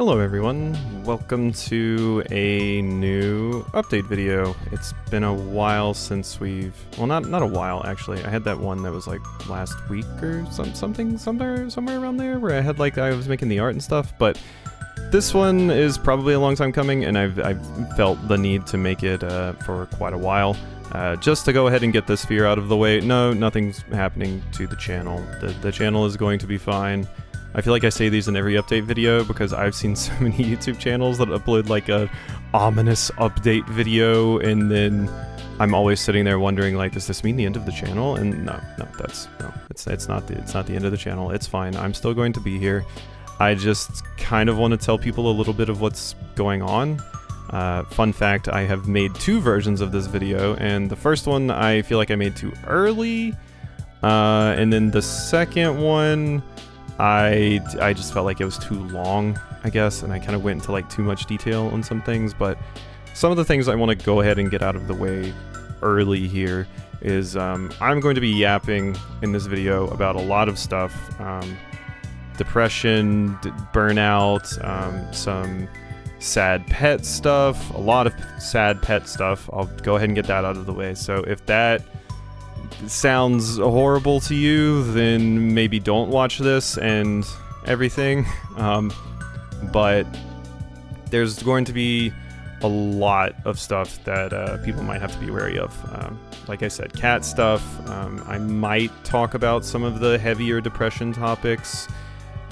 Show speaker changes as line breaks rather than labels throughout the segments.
Hello everyone, welcome to a new update video. It's been a while since we've, well not a while actually. I had that one that was like last week or somewhere around there where I had like, I was making the art and stuff, but this one is probably a long time coming and I've felt the need to make it for quite a while. Just to go ahead and get this fear out of the way. No, nothing's happening to the channel. The channel is going to be fine. I feel like I say these in every update video because I've seen so many YouTube channels that upload like a ominous update video and then I'm always sitting there wondering like, does this mean the end of the channel? And no, it's not the end of the channel. It's fine. I'm still going to be here. I just kind of want to tell people a little bit of what's going on. Fun fact, I have made two versions of this video and the first one I feel like I made too early. And then the second one I just felt like it was too long, I guess, and I kind of went into like too much detail on some things, but some of the things I want to go ahead and get out of the way early here is I'm going to be yapping in this video about a lot of stuff. Depression, burnout, some sad pet stuff, a lot of sad pet stuff. I'll go ahead and get that out of the way. So if that sounds horrible to you, then maybe don't watch this and everything. But there's going to be a lot of stuff that people might have to be wary of. Like I said, cat stuff. I might talk about some of the heavier depression topics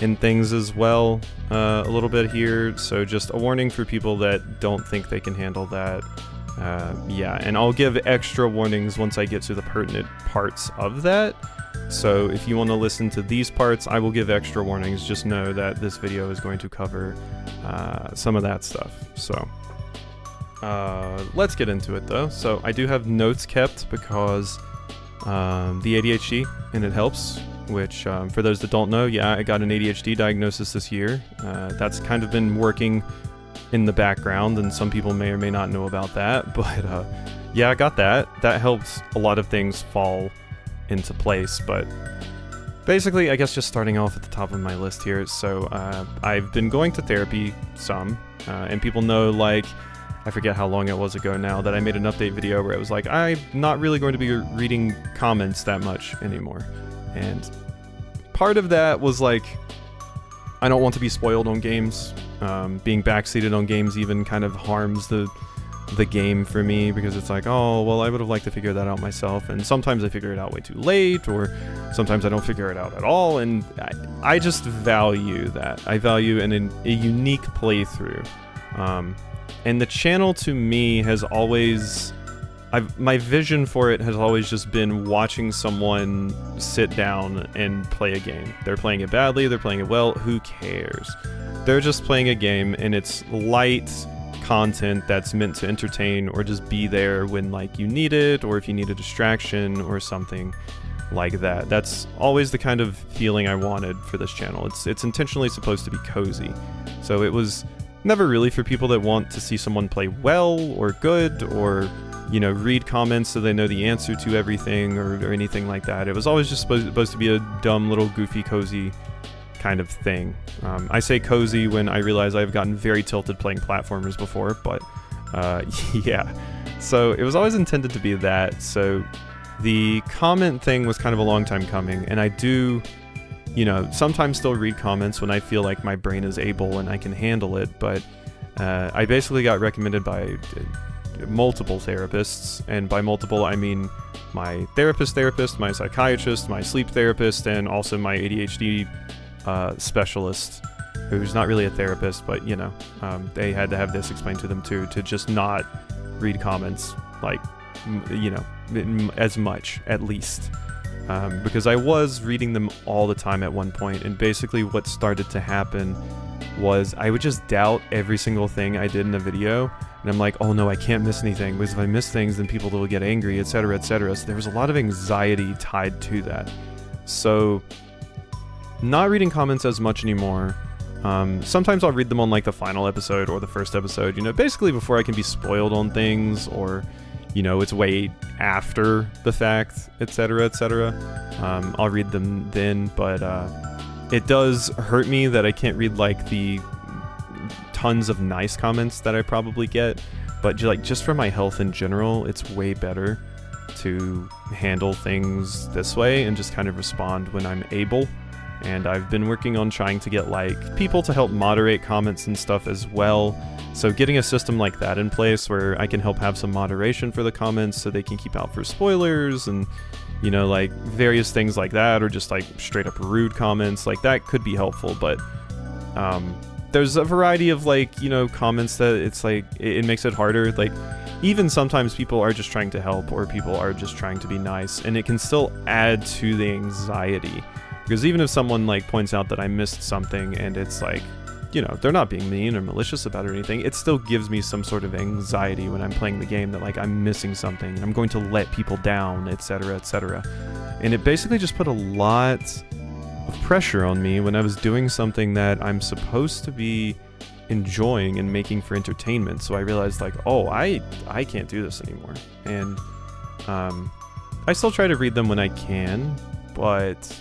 and things as well a little bit here. So just a warning for people that don't think they can handle that. Yeah, and I'll give extra warnings once I get to the pertinent parts of that. So if you want to listen to these parts, I will give extra warnings. Just know that this video is going to cover some of that stuff. So let's get into it though. So I do have notes kept because the ADHD, and it helps, which for those that don't know, yeah, I got an ADHD diagnosis this year. That's kind of been working in the background, and some people may or may not know about that, but yeah, I got that. That helped a lot of things fall into place, but basically, I guess just starting off at the top of my list here, so I've been going to therapy some, and people know, like, I forget how long it was ago now, that I made an update video where it was like, I'm not really going to be reading comments that much anymore, and part of that was like, I don't want to be spoiled on games. Being backseated on games even kind of harms the game for me because it's like, oh, well, I would have liked to figure that out myself, and sometimes I figure it out way too late, or sometimes I don't figure it out at all, and I just value that. I value a unique playthrough. And the channel to me has always... my vision for it has always just been watching someone sit down and play a game. They're playing it badly, they're playing it well, who cares? They're just playing a game, and it's light content that's meant to entertain or just be there when like you need it, or if you need a distraction or something like that. That's always the kind of feeling I wanted for this channel. It's intentionally supposed to be cozy. So it was never really for people that want to see someone play well or good, or you know, read comments so they know the answer to everything or anything like that. It was always just supposed to be a dumb little goofy cozy kind of thing. I say cozy when I realize I've gotten very tilted playing platformers before, but yeah. So it was always intended to be that. So the comment thing was kind of a long time coming, and I do, you know, sometimes still read comments when I feel like my brain is able and I can handle it, but I basically got recommended by multiple therapists, and by multiple I mean my therapist, my psychiatrist, my sleep therapist, and also my ADHD specialist, who's not really a therapist, but you know, they had to have this explained to them too, to just not read comments like, you know, as much at least, because I was reading them all the time at one point, and basically what started to happen was I would just doubt every single thing I did in a video, and I'm like, oh no, I can't miss anything, because if I miss things then people will get angry, etc, etc. So there was a lot of anxiety tied to that. So not reading comments as much anymore. Sometimes I'll read them on like the final episode or the first episode, you know, basically before I can be spoiled on things, or you know, it's way after the fact, etc, etc. I'll read them then, but it does hurt me that I can't read like the tons of nice comments that I probably get, but just for my health in general, it's way better to handle things this way and just kind of respond when I'm able. And I've been working on trying to get like people to help moderate comments and stuff as well. So getting a system like that in place where I can help have some moderation for the comments so they can keep out for spoilers and, you know, like various things like that, or just like straight up rude comments, like that could be helpful. But there's a variety of like, you know, comments that it's like it makes it harder. Like even sometimes people are just trying to help, or people are just trying to be nice, and it can still add to the anxiety. Because even if someone like points out that I missed something and it's like, you know, they're not being mean or malicious about it or anything, it still gives me some sort of anxiety when I'm playing the game that like I'm missing something and I'm going to let people down, etc., etc. And it basically just put a lot of pressure on me when I was doing something that I'm supposed to be enjoying and making for entertainment. So I realized like, oh, I can't do this anymore. And I still try to read them when I can, but...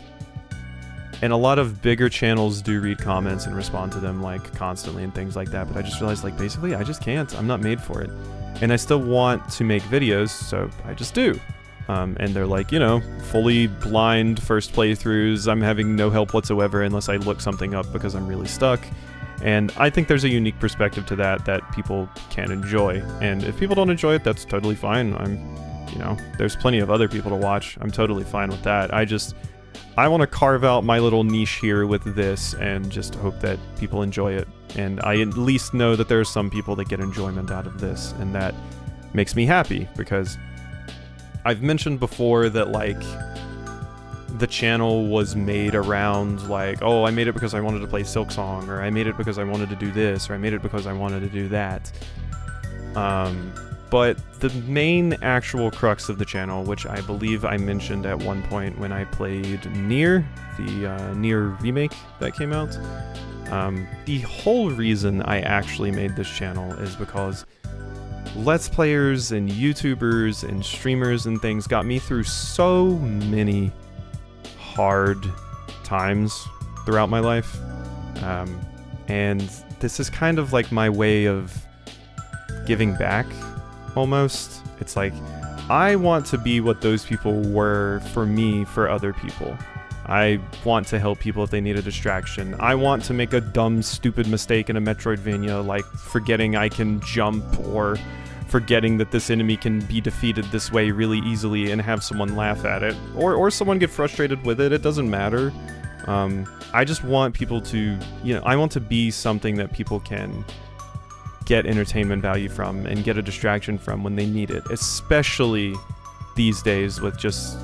And a lot of bigger channels do read comments and respond to them like constantly and things like that, but I just realized like basically I just can't. I'm not made for it. And I still want to make videos, so I just do. And they're like, you know, fully blind first playthroughs. I'm having no help whatsoever unless I look something up because I'm really stuck. And I think there's a unique perspective to that people can enjoy. And if people don't enjoy it, that's totally fine. You know, there's plenty of other people to watch. I'm totally fine with that. I want to carve out my little niche here with this and just hope that people enjoy it. And I at least know that there are some people that get enjoyment out of this, and that makes me happy, because I've mentioned before that like the channel was made around like, oh, I made it because I wanted to play Silksong, or I made it because I wanted to do this, or I made it because I wanted to do that. But the main actual crux of the channel, which I believe I mentioned at one point when I played Nier, the Nier remake that came out, the whole reason I actually made this channel is because Let's Players and YouTubers and streamers and things got me through so many hard times throughout my life. And this is kind of like my way of giving back. Almost. It's like, I want to be what those people were for me, for other people. I want to help people if they need a distraction. I want to make a dumb, stupid mistake in a Metroidvania, like forgetting I can jump, or forgetting that this enemy can be defeated this way really easily and have someone laugh at it. Or someone get frustrated with it, it doesn't matter. I just want people to, you know, I want to be something that people can get entertainment value from and get a distraction from when they need it, especially these days with just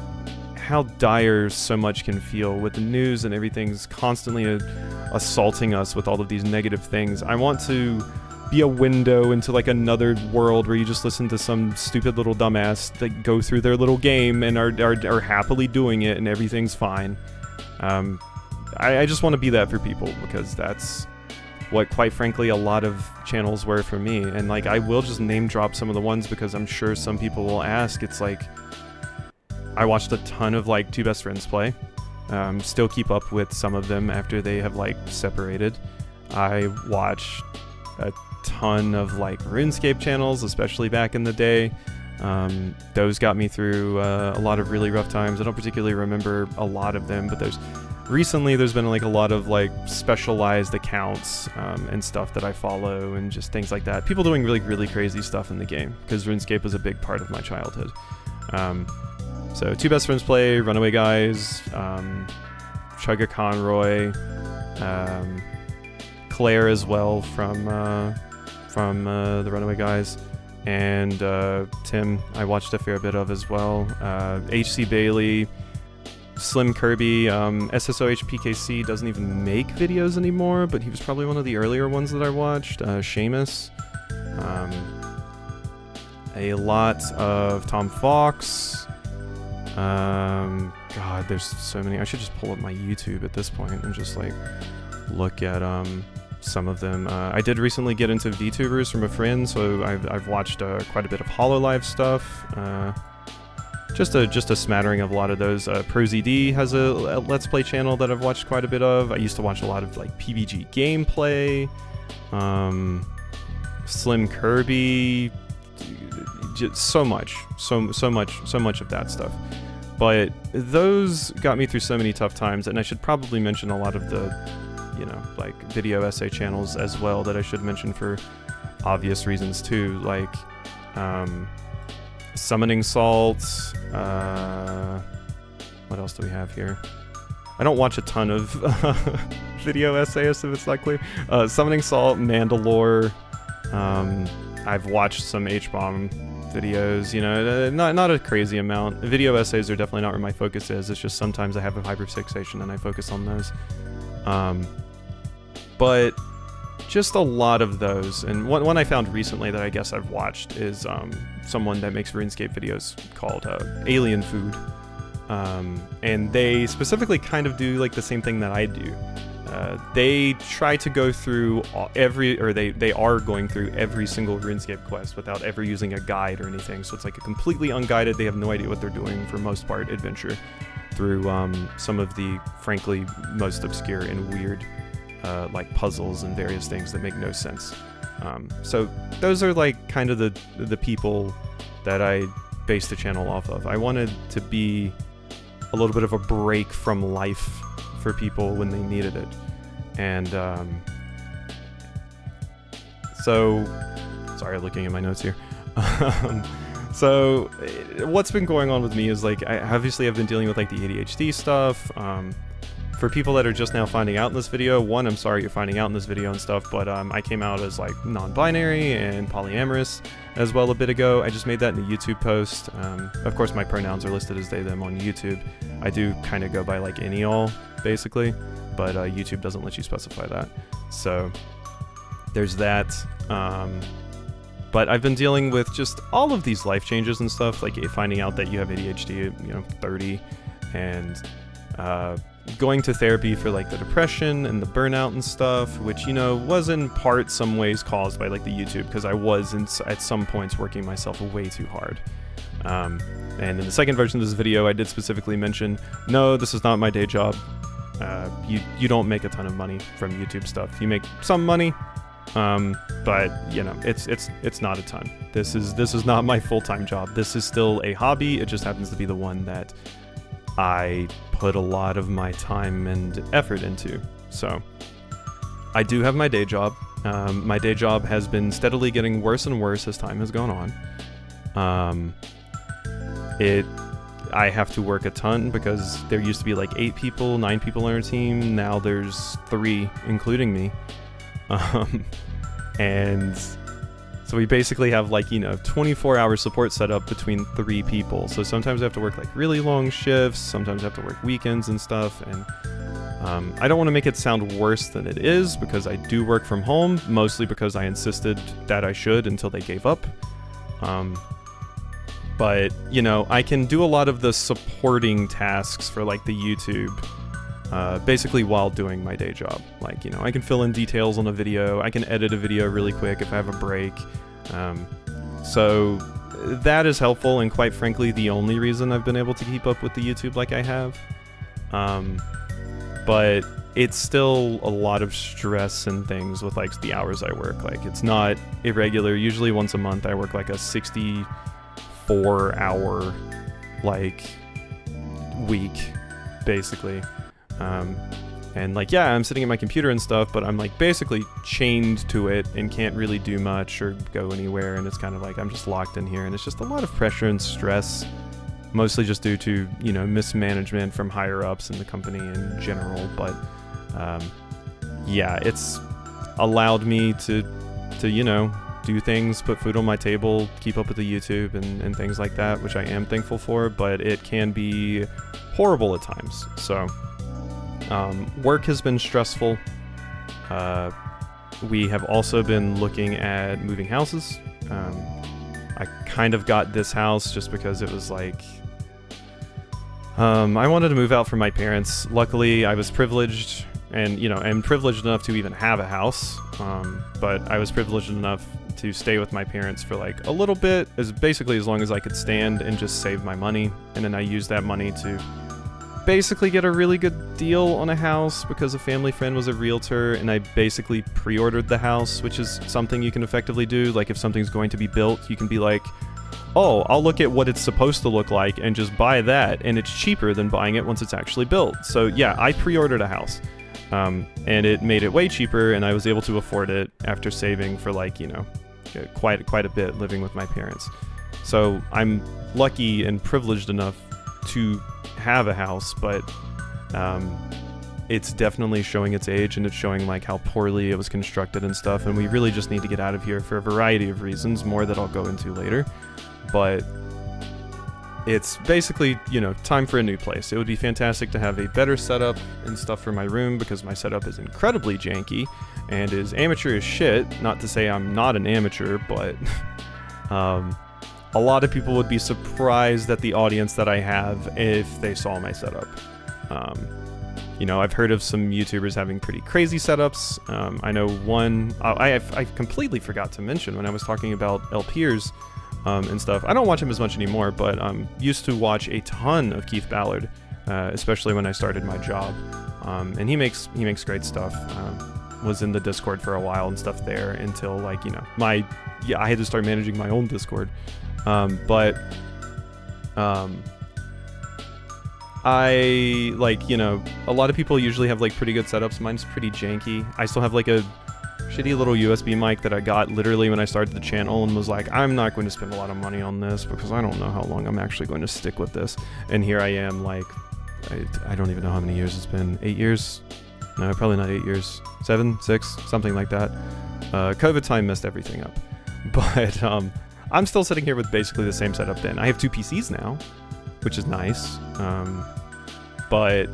how dire so much can feel with the news and everything's constantly assaulting us with all of these negative things. I want to be a window into like another world where you just listen to some stupid little dumbass that go through their little game and are happily doing it and everything's fine. I just want to be that for people, because that's what, quite frankly, a lot of channels were for me. And like, I will just name drop some of the ones because I'm sure some people will ask. It's like, I watched a ton of like Two Best Friends play. Still keep up with some of them after they have like separated. I watched a ton of like RuneScape channels, especially back in the day. Those got me through a lot of really rough times. I don't particularly remember a lot of them, but recently there's been like a lot of like specialized accounts and stuff that I follow, and just things like that. People doing really, really crazy stuff in the game, because RuneScape was a big part of my childhood. So Two Best Friends play, Runaway Guys, Chugga Conroy, Claire as well from the Runaway Guys, and Tim I watched a fair bit of as well. HC Bailey, Slim Kirby, SSOHPKC doesn't even make videos anymore, but he was probably one of the earlier ones that I watched. Seamus, a lot of Tom Fox. God, there's so many. I should just pull up my YouTube at this point and just like look at some of them. I did recently get into VTubers from a friend, so I've watched quite a bit of HoloLive stuff. Just a smattering of a lot of those. ProZD has a Let's Play channel that I've watched quite a bit of. I used to watch a lot of like PBG gameplay. Slim Kirby, just so much of that stuff. But those got me through so many tough times, and I should probably mention a lot of the, you know, like video essay channels as well that I should mention for obvious reasons too, like Summoning Salt. What else do we have here? I don't watch a ton of video essayists, if it's not clear. Summoning Salt, Mandalore. I've watched some H-Bomb videos, you know, not a crazy amount. Video essays are definitely not where my focus is. It's just sometimes I have a hyperfixation and I focus on those. But just a lot of those. And one I found recently that I guess I've watched is someone that makes RuneScape videos called Alien Food. And they specifically kind of do like the same thing that I do. They try to go through they are going through every single RuneScape quest without ever using a guide or anything. So it's like a completely unguided, they have no idea what they're doing for most part adventure through some of the frankly most obscure and weird like puzzles and various things that make no sense. So those are like kind of the people that I base the channel off of. I wanted to be a little bit of a break from life for people when they needed it. And so sorry, looking at my notes here. So what's been going on with me is like obviously I've been dealing with like the ADHD stuff. For people that are just now finding out in this video, one, I'm sorry you're finding out in this video and stuff, but I came out as like non-binary and polyamorous as well a bit ago. I just made that in a YouTube post. Of course my pronouns are listed as they, them on YouTube. I do kind of go by like any, all, basically, but YouTube doesn't let you specify that. So there's that. But I've been dealing with just all of these life changes and stuff, like finding out that you have ADHD at, you know, 30, and going to therapy for like the depression and the burnout and stuff, which, you know, was in part some ways caused by like the YouTube, because I was at some points working myself way too hard. And in the second version of this video, I did specifically mention, no, this is not my day job. You don't make a ton of money from YouTube stuff. You make some money, but you know, it's not a ton. This is not my full-time job. This is still a hobby. It just happens to be the one that I put a lot of my time and effort into. So I do have my day job. My day job has been steadily getting worse and worse as time has gone on. I have to work a ton because there used to be like 8 people, 9 people on our team. Now there's 3, including me. And so we basically have like, you know, 24-hour support set up between 3 people. So sometimes I have to work like really long shifts. Sometimes I have to work weekends and stuff. And I don't want to make it sound worse than it is, because I do work from home, mostly because I insisted that I should until they gave up. But, you know, I can do a lot of the supporting tasks for like the YouTube, basically while doing my day job. Like, you know, I can fill in details on a video, I can edit a video really quick if I have a break. So that is helpful, and quite frankly, the only reason I've been able to keep up with the YouTube like I have. But it's still a lot of stress and things with like the hours I work. Like, it's not irregular. Usually once a month I work like a 64-hour like week, basically. And like, yeah, I'm sitting at my computer and stuff, but I'm like basically chained to it and can't really do much or go anywhere, and it's kind of like I'm just locked in here, and it's just a lot of pressure and stress, mostly just due to, you know, mismanagement from higher ups in the company in general. But yeah, it's allowed me to you know, do things, put food on my table, keep up with the YouTube and things like that, which I am thankful for, but it can be horrible at times. So work has been stressful. We have also been looking at moving houses. I kind of got this house just because it was like, I wanted to move out from my parents. Luckily, I was privileged, and, you know, I'm privileged enough to even have a house, but I was privileged enough to stay with my parents for like a little bit, as long as I could stand, and just save my money. And then I used that money to basically get a really good deal on a house because a family friend was a realtor, and I basically pre-ordered the house, which is something you can effectively do. Like, if something's going to be built, you can be like, oh, I'll look at what it's supposed to look like and just buy that, and it's cheaper than buying it once it's actually built. So yeah, I pre-ordered a house, and it made it way cheaper, and I was able to afford it after saving for, like, you know, quite a bit living with my parents. So I'm lucky and privileged enough to have a house, but it's definitely showing its age, and it's showing like how poorly it was constructed and stuff, and we really just need to get out of here for a variety of reasons, more that I'll go into later. But it's basically, you know, time for a new place. It would be fantastic to have a better setup and stuff for my room, because my setup is incredibly janky and is amateur as shit. Not to say I'm not an amateur, but a lot of people would be surprised at the audience that I have if they saw my setup. You know, I've heard of some YouTubers having pretty crazy setups. I know one I completely forgot to mention when I was talking about El Piers and stuff. I don't watch him as much anymore, but used to watch a ton of Keith Ballard, especially when I started my job. And he makes great stuff. Was in the Discord for a while and stuff there until, like, you know, I had to start managing my own Discord. I, like, you know, a lot of people usually have like pretty good setups. Mine's pretty janky. I still have like a shitty little USB mic that I got literally when I started the channel, and was like, I'm not going to spend a lot of money on this because I don't know how long I'm actually going to stick with this. And here I am, like, I don't even know how many years it's been. 8 years? No, probably not 8 years. 7, 6, something like that. COVID time messed everything up. But I'm still sitting here with basically the same setup then. I have 2 PCs now, which is nice. But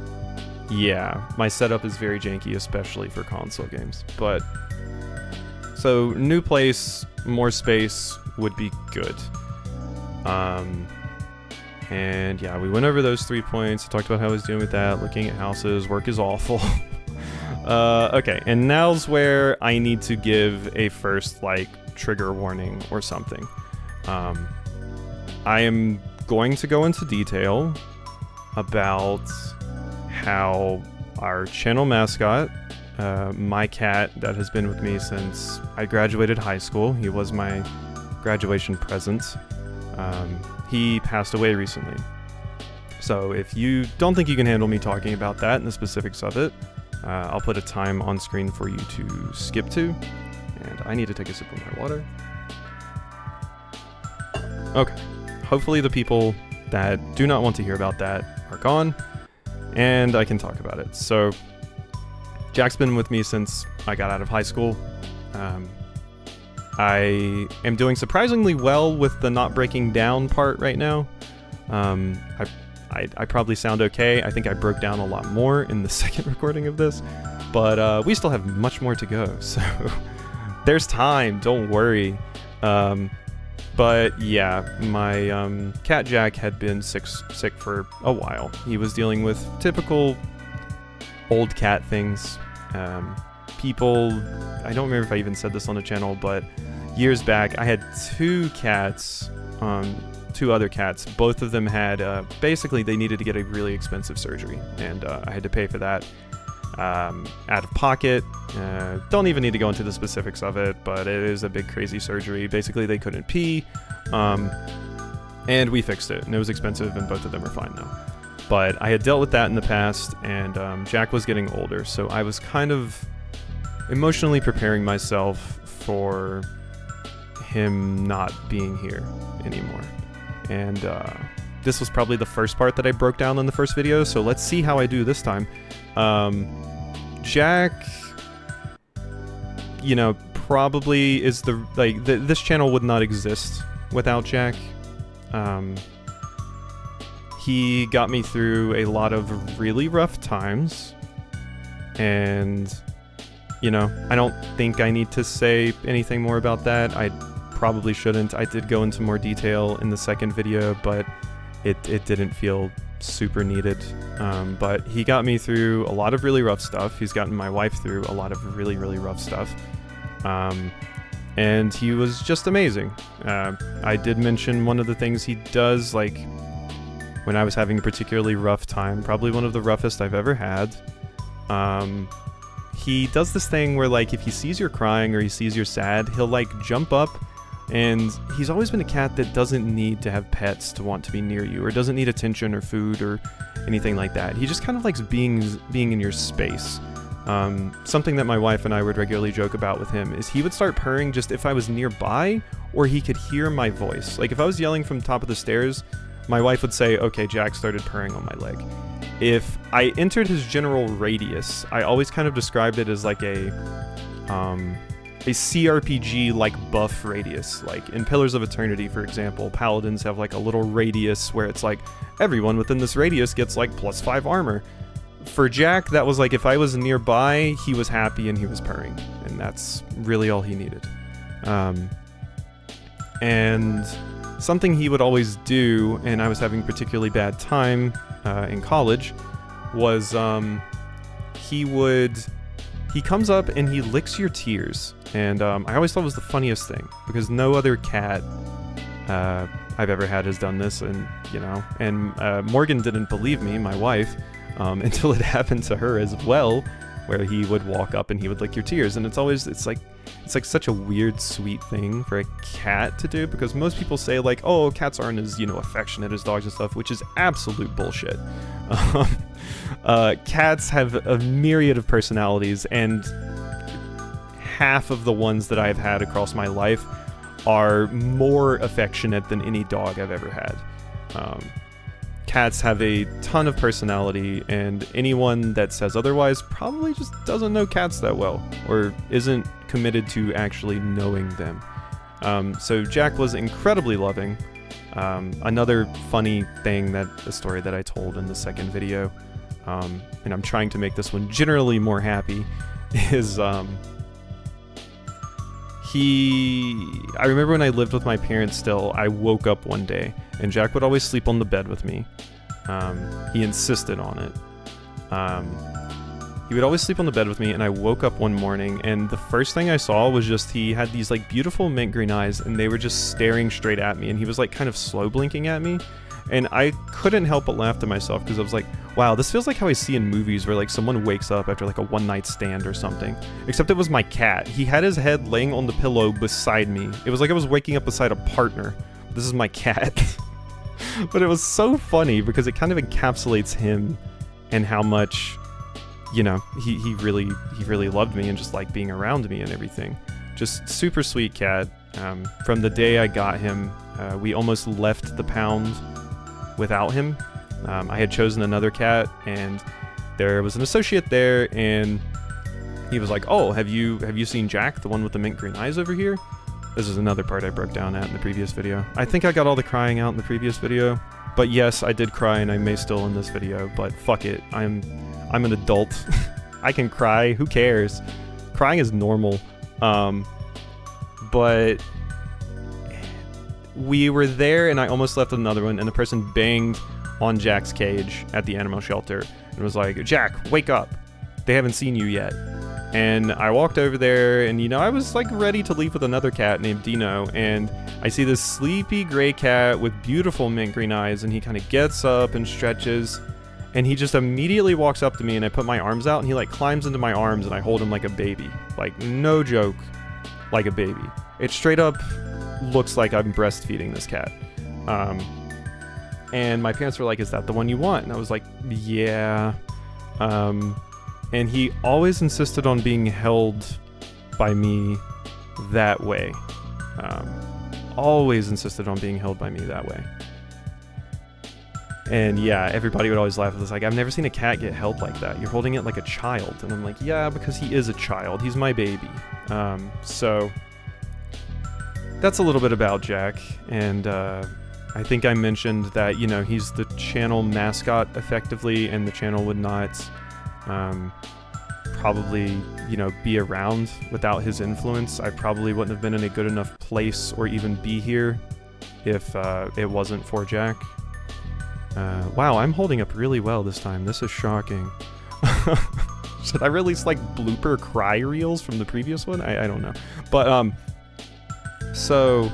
yeah, my setup is very janky, especially for console games. But so new place, more space would be good. And yeah, we went over those 3 points. I talked about how I was doing with that, looking at houses. Work is awful. Okay, and now's where I need to give a first, like, trigger warning or something. I am going to go into detail about how our channel mascot, my cat that has been with me since I graduated high school, he was my graduation present, he passed away recently. So if you don't think you can handle me talking about that and the specifics of it, I'll put a time on screen for you to skip to. And I need to take a sip of my water. Okay. Hopefully the people that do not want to hear about that are gone, and I can talk about it. So, Jack's been with me since I got out of high school. I am doing surprisingly well with the not breaking down part right now. I probably sound okay. I think I broke down a lot more in the second recording of this, but we still have much more to go, so there's time, don't worry. But yeah, my cat Jack had been sick for a while. He was dealing with typical old cat things. People, I don't remember if I even said this on the channel, but years back I had 2 cats, 2 other cats. Both of them had, basically they needed to get a really expensive surgery, and I had to pay for that out of pocket. Don't even need to go into the specifics of it, but it is a big crazy surgery. Basically they couldn't pee, and we fixed it, and it was expensive, and both of them are fine now. But I had dealt with that in the past, and Jack was getting older, so I was kind of emotionally preparing myself for him not being here anymore. And this was probably the first part that I broke down in the first video, so let's see how I do this time. Jack, you know, probably is this channel would not exist without Jack. He got me through a lot of really rough times, and, you know, I don't think I need to say anything more about that. I probably shouldn't. I did go into more detail in the second video, but it didn't feel super needed. But he got me through a lot of really rough stuff. He's gotten my wife through a lot of really, really rough stuff. And he was just amazing. I did mention one of the things he does, like, when I was having a particularly rough time, probably one of the roughest I've ever had. He does this thing where, like, if he sees you're crying or he sees you're sad, he'll, like, jump up, and he's always been a cat that doesn't need to have pets to want to be near you, or doesn't need attention or food or anything like that. He just kind of likes being in your space. Something that my wife and I would regularly joke about with him is he would start purring just if I was nearby or he could hear my voice. Like, if I was yelling from the top of the stairs, my wife would say, okay, Jack started purring on my leg. If I entered his general radius, I always kind of described it as like a CRPG like buff radius. Like in Pillars of Eternity, for example, paladins have like a little radius where it's like everyone within this radius gets like +5 armor. For Jack, that was like if I was nearby, he was happy and he was purring, and that's really all he needed. And something he would always do, and I was having a particularly bad time in college, was he comes up and he licks your tears. And I always thought it was the funniest thing, because no other cat I've ever had has done this, and Morgan didn't believe me, my wife, until it happened to her as well, where he would walk up and he would lick your tears. And it's like such a weird, sweet thing for a cat to do, because most people say like, oh, cats aren't as, affectionate as dogs and stuff, which is absolute bullshit. Cats have a myriad of personalities, and half of the ones that I've had across my life are more affectionate than any dog I've ever had. Cats have a ton of personality, and anyone that says otherwise probably just doesn't know cats that well, or isn't committed to actually knowing them. So Jack was incredibly loving. Another funny thing, a story that I told in the second video, and I'm trying to make this one generally more happy, is I remember when I lived with my parents still, I woke up one day, and Jack would always sleep on the bed with me. He insisted on it. He would always sleep on the bed with me, and I woke up one morning, and the first thing I saw was just he had these like beautiful mint green eyes, and they were just staring straight at me, and he was like kind of slow blinking at me, and I couldn't help but laugh to myself, because I was like, wow, this feels like how I see in movies where like someone wakes up after like a one-night stand or something, except it was my cat. He had his head laying on the pillow beside me. It was like I was waking up beside a partner. This is my cat. But it was so funny because it kind of encapsulates him and how much, he really loved me and just liked being around me and everything. Just super sweet cat. From the day I got him, we almost left the pound without him. I had chosen another cat, and there was an associate there, and he was like, oh, have you seen Jack, the one with the mint green eyes over here? This is another part I broke down at in the previous video. I think I got all the crying out in the previous video, but yes, I did cry, and I may still in this video, but fuck it, I'm an adult. I can cry, who cares? Crying is normal. But we were there, and I almost left another one, and the person banged on Jack's cage at the animal shelter and was like, Jack, wake up, they haven't seen you yet. And I walked over there, and I was like ready to leave with another cat named Dino, and I see this sleepy gray cat with beautiful mint green eyes, and he kind of gets up and stretches, and he just immediately walks up to me, and I put my arms out, and he like climbs into my arms, and I hold him like a baby. Like, no joke, like a baby. It straight up looks like I'm breastfeeding this cat. And my parents were like, is that the one you want? And I was like, yeah. And he always insisted on being held by me that way. Always insisted on being held by me that way. And yeah, everybody would always laugh at this, like, I've never seen a cat get held like that. You're holding it like a child. And I'm like, yeah, because he is a child. He's my baby. So that's a little bit about Jack. And I think I mentioned that, he's the channel mascot effectively, and the channel would not probably, be around without his influence. I probably wouldn't have been in a good enough place or even be here if it wasn't for Jack. Wow, I'm holding up really well this time. This is shocking. Should I release like blooper cry reels from the previous one? I don't know. But so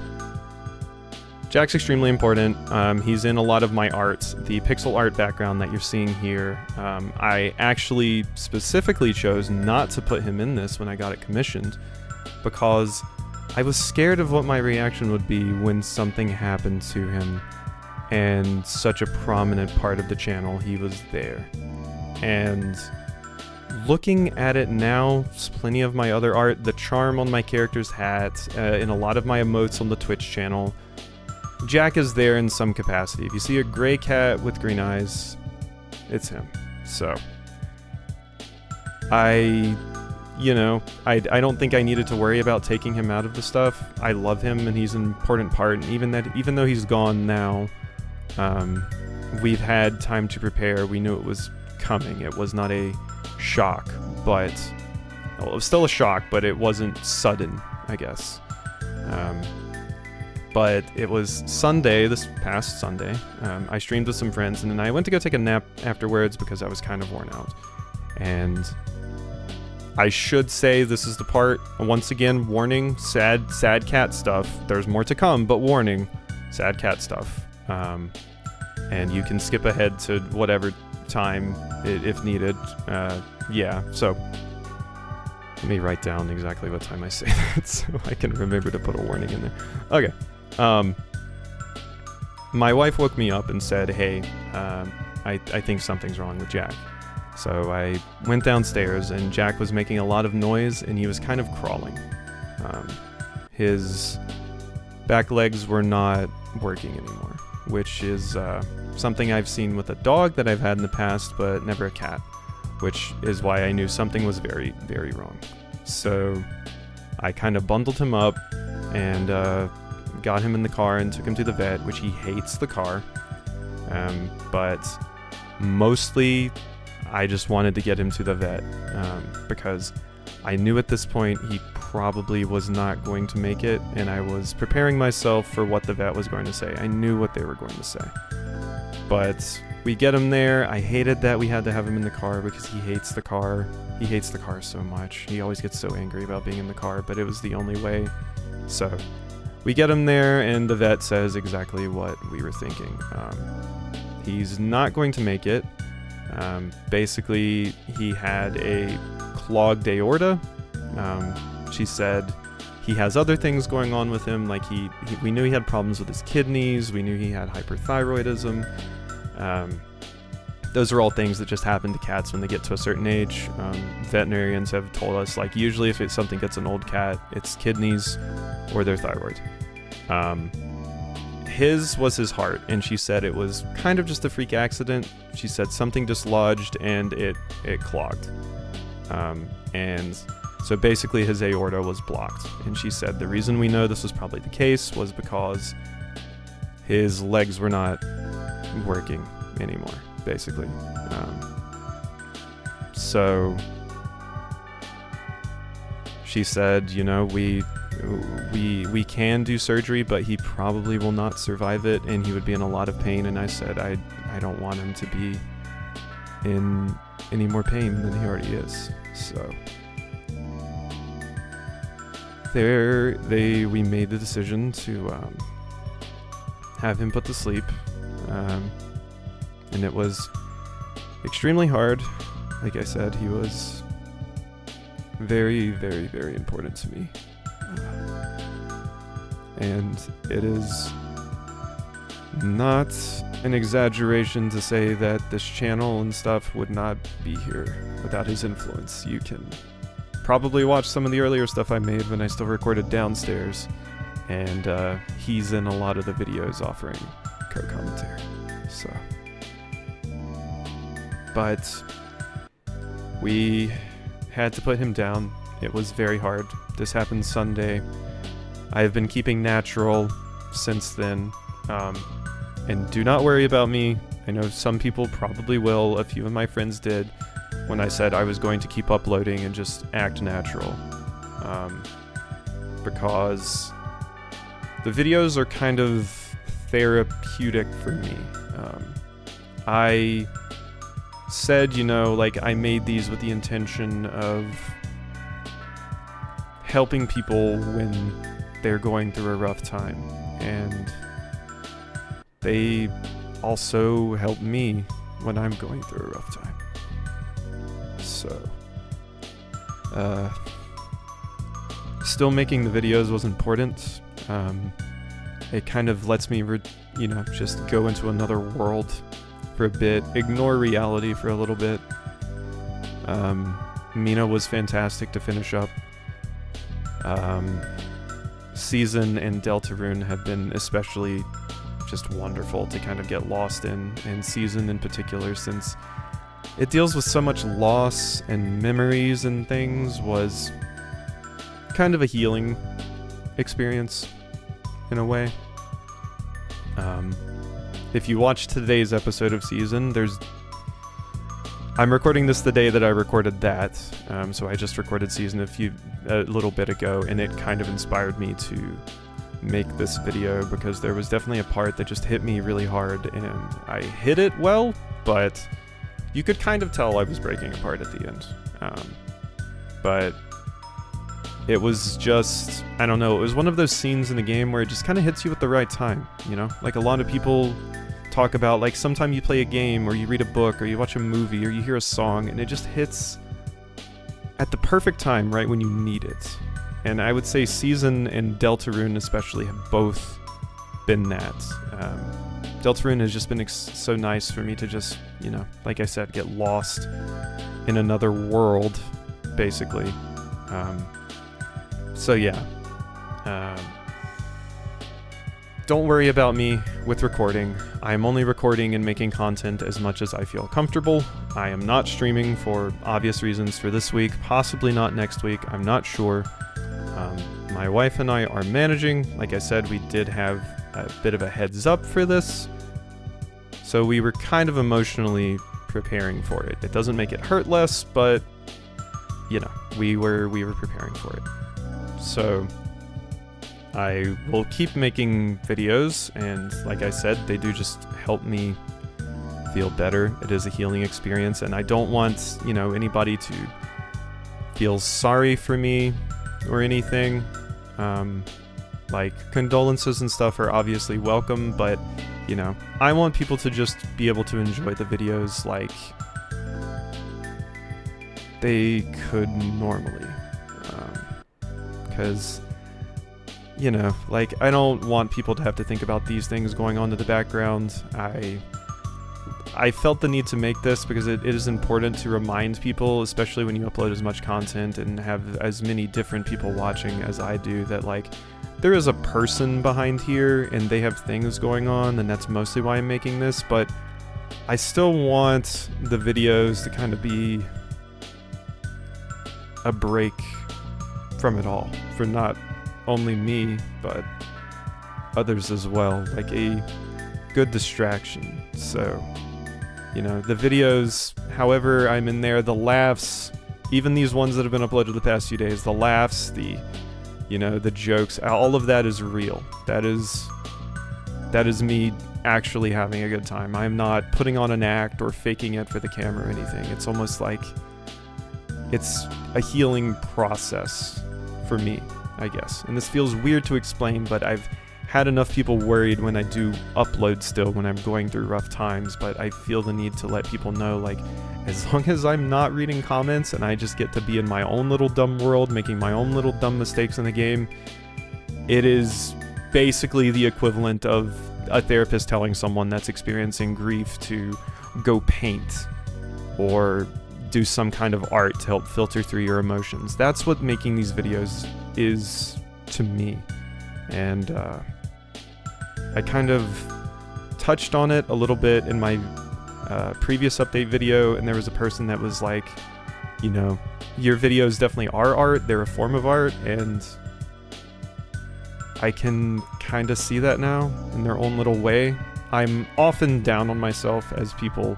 Jack's extremely important. He's in a lot of my art. The pixel art background that you're seeing here, I actually specifically chose not to put him in this when I got it commissioned, because I was scared of what my reaction would be when something happened to him, and such a prominent part of the channel, he was there. And looking at it now, plenty of my other art, the charm on my character's hat, in a lot of my emotes on the Twitch channel, Jack is there in some capacity. If you see a gray cat with green eyes, it's him. So, I don't think I needed to worry about taking him out of the stuff. I love him, and he's an important part. And even though he's gone now, we've had time to prepare. We knew it was coming. It was not a shock, but well, it was still a shock, but it wasn't sudden, I guess. But it was Sunday, this past Sunday. I streamed with some friends, and then I went to go take a nap afterwards because I was kind of worn out. And I should say this is the part, once again, warning, sad cat stuff. There's more to come, but warning, sad cat stuff. And you can skip ahead to whatever time if needed. Yeah, so let me write down exactly what time I say that so I can remember to put a warning in there. Okay. My wife woke me up and said, hey, I think something's wrong with Jack. So I went downstairs, and Jack was making a lot of noise, and he was kind of crawling. His back legs were not working anymore, which is something I've seen with a dog that I've had in the past, but never a cat, which is why I knew something was very, very wrong. So I kind of bundled him up and got him in the car and took him to the vet, which he hates the car. But mostly I just wanted to get him to the vet because I knew at this point he probably was not going to make it, and I was preparing myself for what the vet was going to say. I knew what they were going to say. But we get him there. I hated that we had to have him in the car because he hates the car. He hates the car so much. He always gets so angry about being in the car, but it was the only way. So we get him there, and the vet says exactly what we were thinking. He's not going to make it. Basically, he had a clogged aorta. She said he has other things going on with him, like we knew he had problems with his kidneys, we knew he had hyperthyroidism. Those are all things that just happen to cats when they get to a certain age. Veterinarians have told us, like, usually if something gets an old cat, it's kidneys or their thyroid. His was his heart, and she said it was kind of just a freak accident. She said something dislodged and it clogged. And so basically his aorta was blocked. And she said the reason we know this was probably the case was because his legs were not working anymore, basically. So she said, you know, we can do surgery, but he probably will not survive it, and he would be in a lot of pain. And I said, I don't want him to be in any more pain than he already is. So we made the decision to have him put to sleep, and it was extremely hard. Like I said, he was very, very, very important to me. And it is not an exaggeration to say that this channel and stuff would not be here without his influence. You can probably watch some of the earlier stuff I made when I still recorded downstairs, and he's in a lot of the videos offering co-commentary. So, but we had to put him down. It was very hard. This happened Sunday. I have been keeping natural since then, and do not worry about me. I know some people probably will. A few of my friends did when I said I was going to keep uploading and just act natural, because the videos are kind of therapeutic for me. I said, you know, like, I made these with the intention of helping people when they're going through a rough time, and they also help me when I'm going through a rough time. So, still making the videos was important. It kind of lets me, just go into another world for a bit, ignore reality for a little bit. Mina was fantastic to finish up. Season and Deltarune have been especially just wonderful to kind of get lost in, and Season in particular, since it deals with so much loss and memories and things, was kind of a healing experience in a way. If you watch today's episode of Season, I'm recording this the day that I recorded that, so I just recorded Season a little bit ago, and it kind of inspired me to make this video, because there was definitely a part that just hit me really hard, and I hit it well, but you could kind of tell I was breaking apart at the end. But it was just, I don't know, it was one of those scenes in the game where it just kind of hits you at the right time, you know? Like, a lot of people talk about, like, sometime you play a game, or you read a book, or you watch a movie, or you hear a song, and it just hits at the perfect time, right when you need it. And I would say Season and Deltarune especially have both been that. Deltarune has just been so nice for me to just, like I said, get lost in another world, basically. So yeah. Don't worry about me with recording. I am only recording and making content as much as I feel comfortable. I am not streaming for obvious reasons for this week, possibly not next week, I'm not sure. My wife and I are managing. Like I said, we did have a bit of a heads up for this, so we were kind of emotionally preparing for it. It doesn't make it hurt less, but we were preparing for it. So I will keep making videos, and like I said, they do just help me feel better. It is a healing experience, and I don't want, anybody to feel sorry for me or anything. Like, condolences and stuff are obviously welcome, but, I want people to just be able to enjoy the videos like they could normally. Because, I don't want people to have to think about these things going on in the background. I felt the need to make this because it is important to remind people, especially when you upload as much content and have as many different people watching as I do, that, like, there is a person behind here and they have things going on, and that's mostly why I'm making this, but I still want the videos to kind of be a break from it all, for not only me, but others as well, like a good distraction. So, the videos, however I'm in there, the laughs, even these ones that have been uploaded the past few days, the laughs, the jokes, all of that is real. That is me actually having a good time. I'm not putting on an act or faking it for the camera or anything. It's almost like it's a healing process for me, I guess. And this feels weird to explain, but I've had enough people worried when I do upload still when I'm going through rough times, but I feel the need to let people know, like, as long as I'm not reading comments and I just get to be in my own little dumb world, making my own little dumb mistakes in the game, it is basically the equivalent of a therapist telling someone that's experiencing grief to go paint or do some kind of art to help filter through your emotions. That's what making these videos is to me. And I kind of touched on it a little bit in my previous update video, and there was a person that was like, your videos definitely are art, they're a form of art, and I can kind of see that now in their own little way. I'm often down on myself, as people,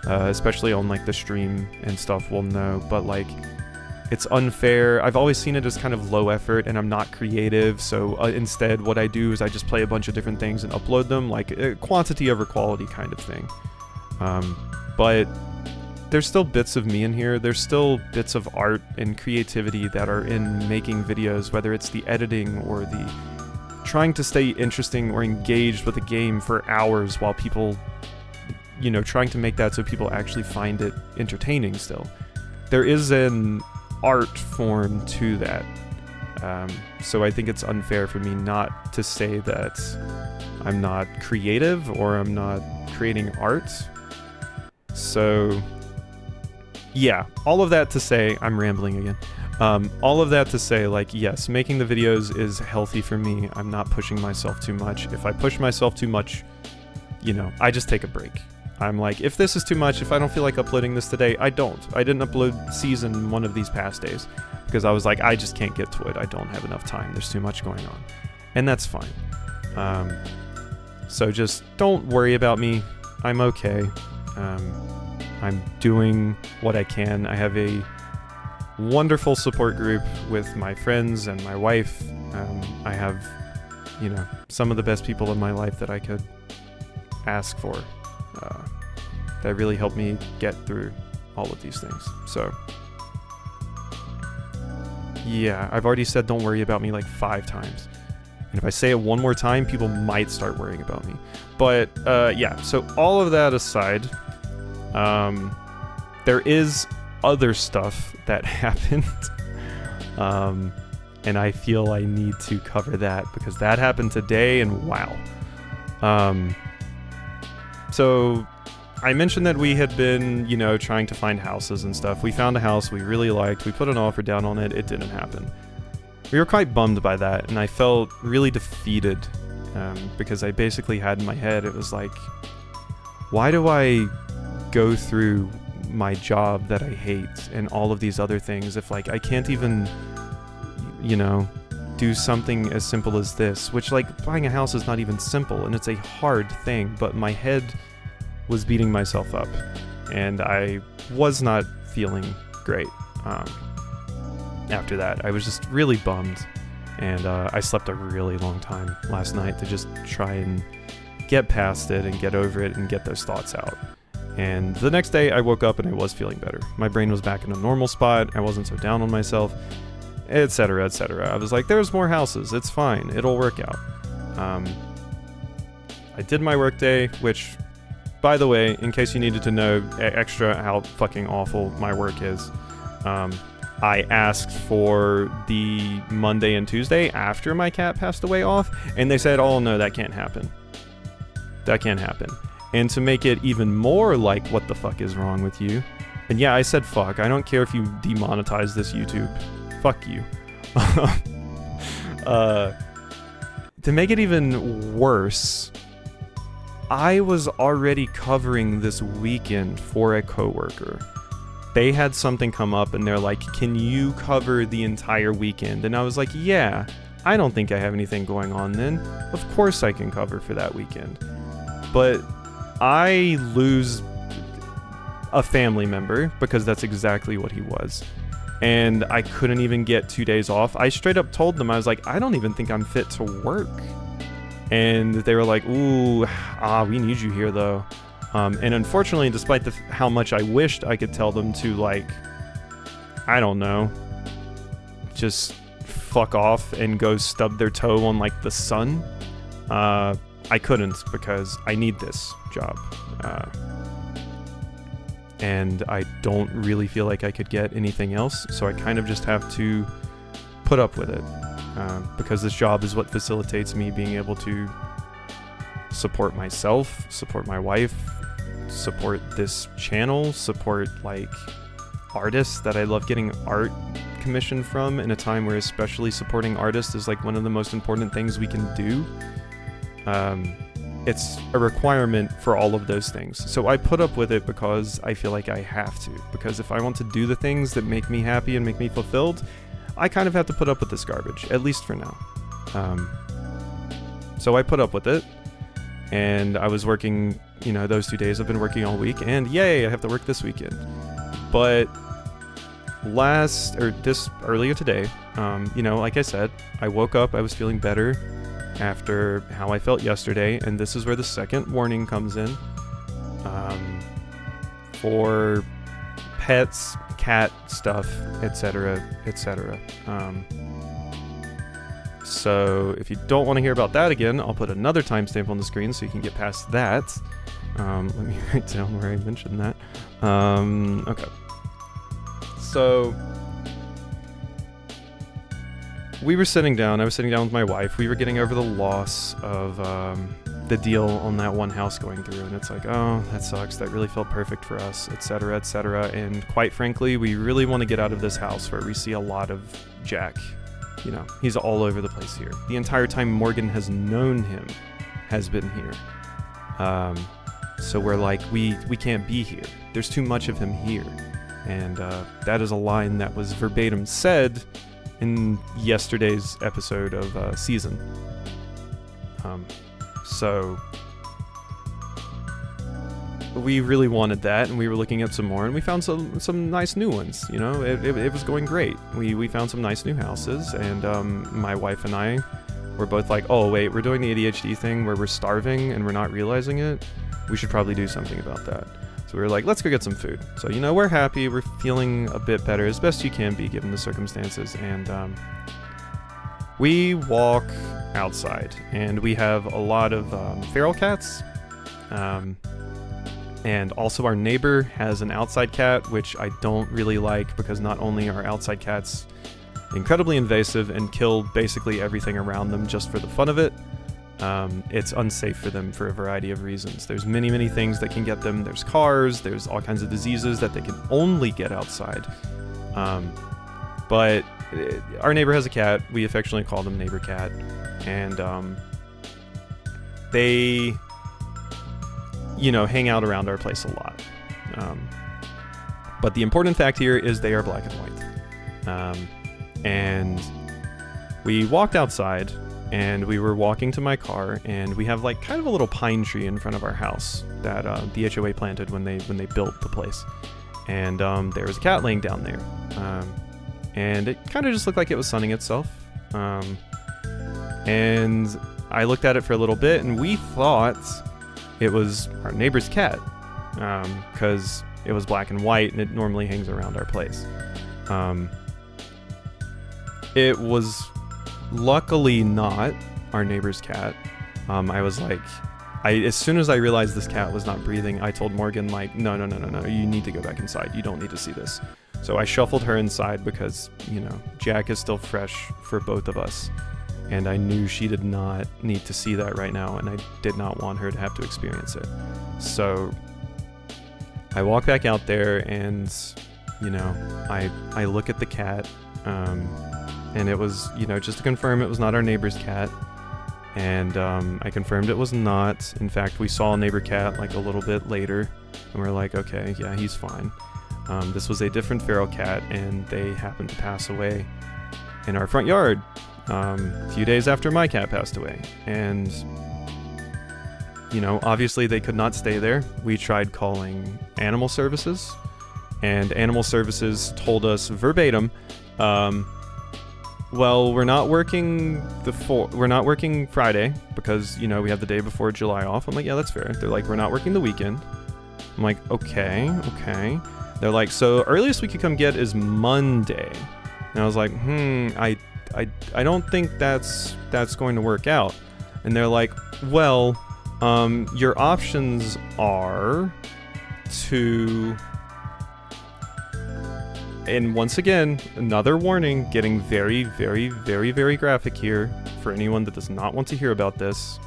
especially on like the stream and stuff, will know, but like, it's unfair. I've always seen it as kind of low effort, and I'm not creative, so instead what I do is I just play a bunch of different things and upload them, like quantity over quality kind of thing. But there's still bits of me in here. There's still bits of art and creativity that are in making videos, whether it's the editing or the trying to stay interesting or engaged with a game for hours while people, trying to make that so people actually find it entertaining still. There is an art form to that. So I think it's unfair for me not to say that I'm not creative or I'm not creating art. So yeah, all of that to say, I'm rambling again. All of that to say, like, yes, making the videos is healthy for me. I'm not pushing myself too much. If I push myself too much, I just take a break. I'm like, if this is too much, if I don't feel like uploading this today, I don't. I didn't upload season one of these past days because I was like, I just can't get to it. I don't have enough time. There's too much going on. And that's fine. So just don't worry about me. I'm okay. I'm doing what I can. I have a wonderful support group with my friends and my wife. I have, some of the best people in my life that I could ask for. That really helped me get through all of these things. So, yeah, I've already said don't worry about me like 5 times. And if I say it one more time, people might start worrying about me. But, yeah, so all of that aside, there is other stuff that happened. And I feel I need to cover that because that happened today and wow. So I mentioned that we had been, trying to find houses and stuff. We found a house we really liked. We put an offer down on it. It didn't happen. We were quite bummed by that, and I felt really defeated because I basically had in my head, it was like, why do I go through my job that I hate and all of these other things if, like, I can't even, do something as simple as this, which, like, buying a house is not even simple, and it's a hard thing, but my head was beating myself up, and I was not feeling great. After that, I was just really bummed, and I slept a really long time last night to just try and get past it and get over it and get those thoughts out. And the next day, I woke up and I was feeling better. My brain was back in a normal spot. I wasn't so down on myself, etc., etc. I was like, there's more houses. It's fine. It'll work out. I did my work day, which, by the way, in case you needed to know extra how fucking awful my work is, I asked for the Monday and Tuesday after my cat passed away off, and they said, oh no, that can't happen. That can't happen. And to make it even more like, what the fuck is wrong with you? And yeah, I said fuck. I don't care if you demonetize this YouTube. Fuck you. To make it even worse, I was already covering this weekend for a coworker. They had something come up and they're like, can you cover the entire weekend? And I was like, yeah, I don't think I have anything going on then. Of course I can cover for that weekend. But I lose a family member because that's exactly what he was. And I couldn't even get 2 days off. I straight up told them, I was like, I don't even think I'm fit to work. And they were like, ooh, we need you here though. And unfortunately, despite how much I wished I could tell them to, like, I don't know, just fuck off and go stub their toe on, like, the sun, I couldn't because I need this job. And I don't really feel like I could get anything else, so I kind of just have to put up with it. Because this job is what facilitates me being able to support myself, support my wife, support this channel, support, like, artists that I love getting art commissioned from in a time where especially supporting artists is, like, one of the most important things we can do. It's a requirement for all of those things. So I put up with it because I feel like I have to. Because if I want to do the things that make me happy and make me fulfilled, I kind of have to put up with this garbage, at least for now. So I put up with it, and I was working, those 2 days I've been working all week, and yay, I have to work this weekend. But earlier today, like I said, I woke up, I was feeling better after how I felt yesterday, and this is where the second warning comes in. For pets, cat stuff, etc., etc. So if you don't want to hear about that again, I'll put another timestamp on the screen so you can get past that. Let me write down where I mentioned that. Okay. So we were sitting down. I was sitting down with my wife. We were getting over the loss of the deal on that one house going through, and it's like, oh, that sucks. That really felt perfect for us, etc., etc. And quite frankly, we really want to get out of this house where we see a lot of Jack. You know, he's all over the place here. The entire time Morgan has known him has been here. So we're like, we can't be here. There's too much of him here. And that is a line that was verbatim said in yesterday's episode of Season. So we really wanted that, and we were looking at some more, and we found some nice new ones. You know, it was going great. We found some nice new houses, and my wife and I were both like, oh wait, we're doing the ADHD thing where we're starving and we're not realizing it. We should probably do something about that. So we were like, let's go get some food. So, you know, we're happy, we're feeling a bit better, as best you can be given the circumstances, and we walk outside, and we have a lot of feral cats. And also our neighbor has an outside cat, which I don't really like, because not only are outside cats incredibly invasive and kill basically everything around them just for the fun of it, it's unsafe for them for a variety of reasons. There's many things that can get them. There's cars, there's all kinds of diseases that they can only get outside. But our neighbor has a cat. We affectionately call them Neighbor Cat. And they, you know, hang out around our place a lot. But the important fact here is they are black and white. And we walked outside, and we were walking to my car, and we have like kind of a little pine tree in front of our house that the HOA planted when they built the place. And there was a cat laying down there. And it kind of just looked like it was sunning itself. And I looked at it for a little bit, and we thought it was our neighbor's cat, because it was black and white, and it normally hangs around our place. It was luckily not our neighbor's cat. I was like, as soon as I realized this cat was not breathing, I told Morgan, like, no, you need to go back inside. You don't need to see this. So I shuffled her inside because, you know, Jack is still fresh for both of us. And I knew she did not need to see that right now, and I did not want her to have to experience it. So I walk back out there, and, you know, I look at the cat, and it was, you know, just to confirm it was not our neighbor's cat. And I confirmed it was not. In fact, we saw a neighbor cat like a little bit later, and we're like, okay, yeah, he's fine. This was a different feral cat, and they happened to pass away in our front yard a few days after my cat passed away. And, you know, obviously they could not stay there. We tried calling animal services, and animal services told us verbatim, well, we're not working Friday because, you know, we have the day before July off. I'm like, yeah, that's fair. They're like, we're not working the weekend. I'm like, okay. They're like, so earliest we could come get is Monday. And I was like, I don't think that's going to work out. And they're like, well, your options are to... And once again, another warning, getting very, very, very, very graphic here for anyone that does not want to hear about this.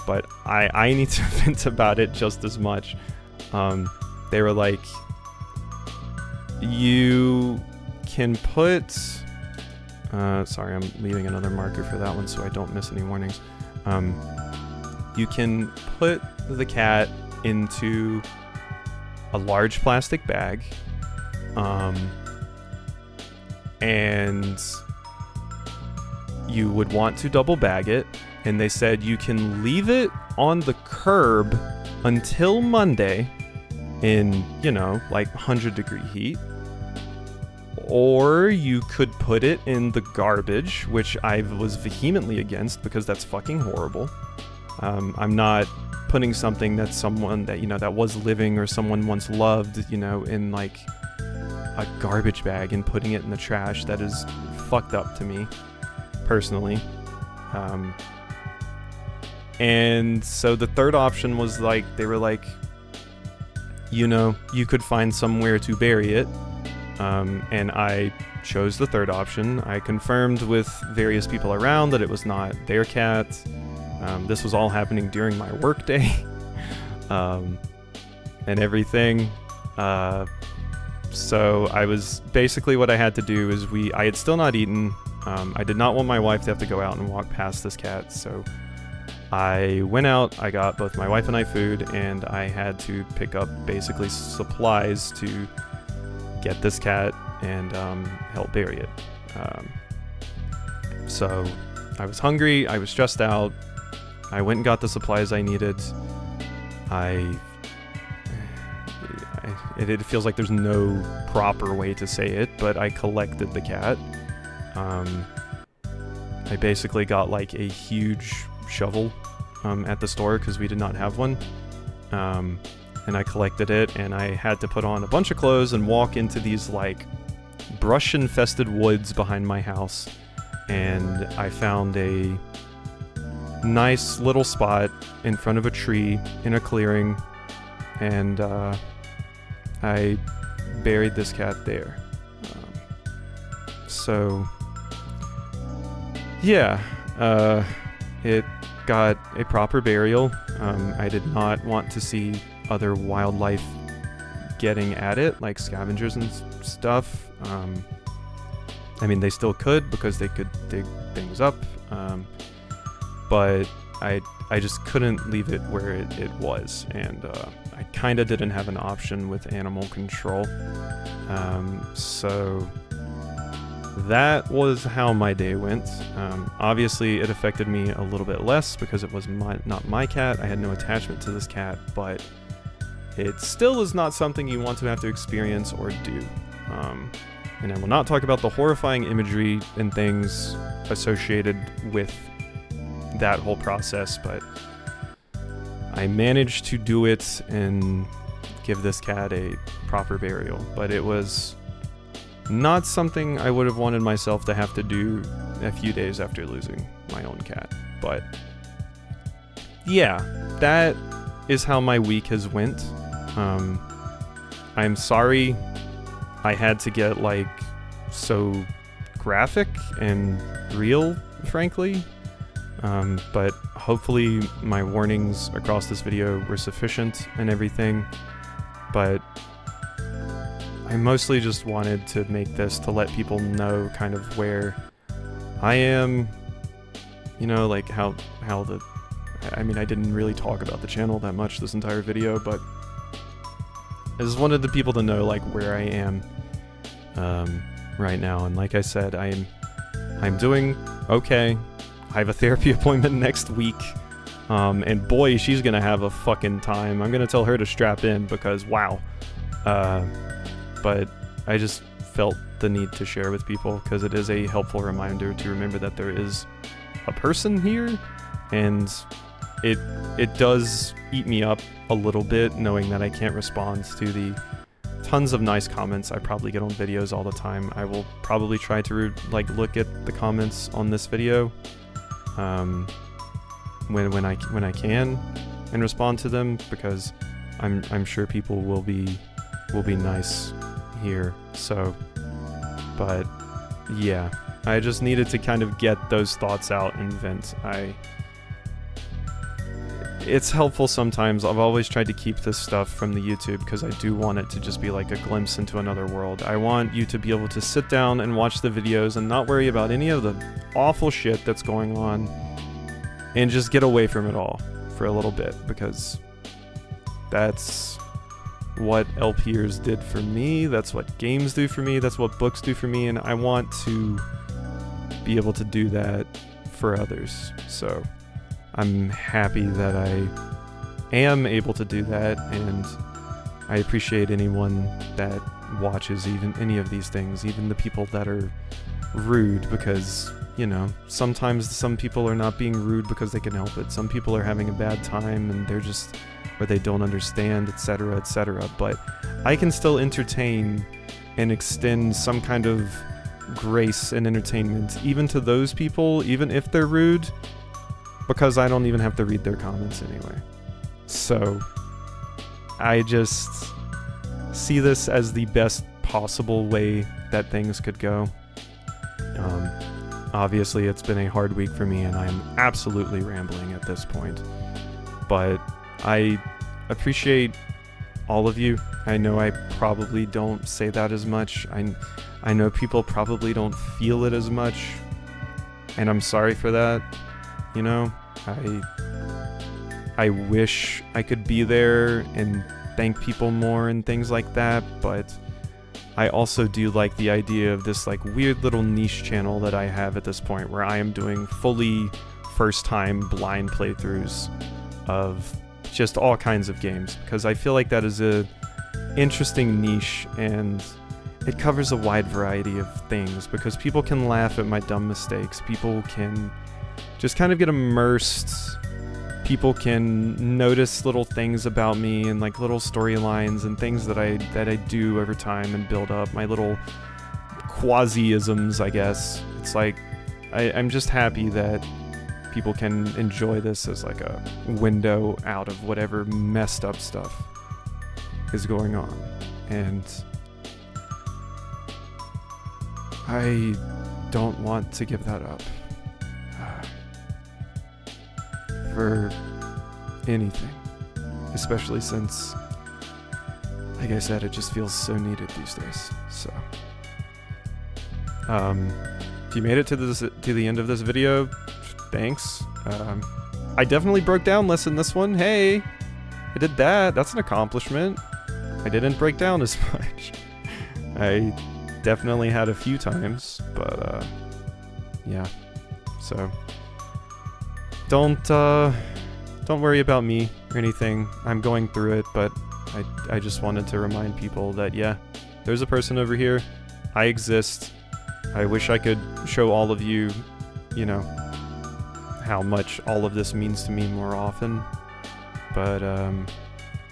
But I need to vent about it just as much. They were like, you can put... sorry, I'm leaving another marker for that one so I don't miss any warnings. You can put the cat into a large plastic bag. And you would want to double bag it, and they said you can leave it on the curb until Monday in, you know, like 100-degree heat, or you could put it in the garbage, which I was vehemently against because that's fucking horrible. I'm not putting something that someone that, you know, that was living or someone once loved, you know, in like a garbage bag and putting it in the trash. That is fucked up to me, personally. And so the third option was like, they were like, you know, you could find somewhere to bury it. And I chose the third option. I confirmed with various people around that it was not their cat. This was all happening during my work day. And everything. So I was basically, what I had to do is I had still not eaten. I did not want my wife to have to go out and walk past this cat, so I went out, I got both my wife and I food, and I had to pick up basically supplies to get this cat and help bury it. So I was hungry, I was stressed out, I went and got the supplies I needed. It feels like there's no proper way to say it, but I collected the cat. I basically got like a huge shovel at the store because we did not have one. And I collected it, and I had to put on a bunch of clothes and walk into these like brush-infested woods behind my house. And I found a nice little spot in front of a tree in a clearing, and I buried this cat there. So yeah, it got a proper burial. I did not want to see other wildlife getting at it, like scavengers and stuff. I mean, they still could, because they could dig things up, but I just couldn't leave it where it was, and I kind of didn't have an option with animal control. So that was how my day went. Obviously, it affected me a little bit less because it was not my cat. I had no attachment to this cat, but it still is not something you want to have to experience or do. And I will not talk about the horrifying imagery and things associated with that whole process, but I managed to do it and give this cat a proper burial. But it was not something I would have wanted myself to have to do a few days after losing my own cat. But yeah, that is how my week has went. I'm sorry I had to get like so graphic and real, frankly. But hopefully my warnings across this video were sufficient and everything. But I mostly just wanted to make this to let people know kind of where I am, you know, like how the, I mean, I didn't really talk about the channel that much this entire video, but I just wanted the people to know like where I am right now. And like I said, I'm doing okay. I have a therapy appointment next week, and boy, she's gonna have a fucking time. I'm gonna tell her to strap in because wow. But I just felt the need to share with people because it is a helpful reminder to remember that there is a person here, and it does eat me up a little bit knowing that I can't respond to the tons of nice comments I probably get on videos all the time. I will probably try to like look at the comments on this video when I can and respond to them, because I'm sure people will be nice here. So, but yeah, I just needed to kind of get those thoughts out and vent. It's helpful sometimes. I've always tried to keep this stuff from the YouTube because I do want it to just be like a glimpse into another world. I want you to be able to sit down and watch the videos and not worry about any of the awful shit that's going on and just get away from it all for a little bit, because that's what LPers did for me, that's what games do for me, that's what books do for me, and I want to be able to do that for others. So I'm happy that I am able to do that, and I appreciate anyone that watches even any of these things, even the people that are rude, because, you know, sometimes some people are not being rude because they can help it. Some people are having a bad time and they're just, or they don't understand, etc., etc. But I can still entertain and extend some kind of grace and entertainment, even to those people, even if they're rude, because I don't even have to read their comments anyway. So I just see this as the best possible way that things could go. Obviously, it's been a hard week for me, and I'm absolutely rambling at this point. But I appreciate all of you. I know I probably don't say that as much. I know people probably don't feel it as much, and I'm sorry for that. You know, I wish I could be there and thank people more and things like that, but I also do like the idea of this like weird little niche channel that I have at this point, where I am doing fully first-time blind playthroughs of just all kinds of games, because I feel like that is a interesting niche, and it covers a wide variety of things, because people can laugh at my dumb mistakes, people can just kind of get immersed, people can notice little things about me and like little storylines and things that I do over time and build up, my little quasi-isms, I guess. It's like I'm just happy that people can enjoy this as like a window out of whatever messed up stuff is going on. And I don't want to give that up for anything, especially since, like I said, it just feels so needed these days. So if you made it to the end of this video, thanks. I definitely broke down less in this one. Hey, I did that. That's an accomplishment. I didn't break down as much. I definitely had a few times, but yeah. So don't worry about me or anything. I'm going through it, but I just wanted to remind people that, yeah, there's a person over here. I exist. I wish I could show all of you, you know, how much all of this means to me more often. But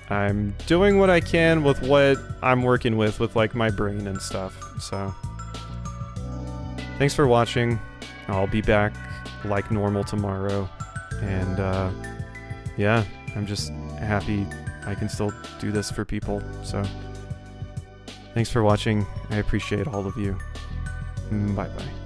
I'm doing what I can with what I'm working with like my brain and stuff. So thanks for watching. I'll be back like normal tomorrow. And yeah, I'm just happy I can still do this for people. So thanks for watching. I appreciate all of you. Bye bye.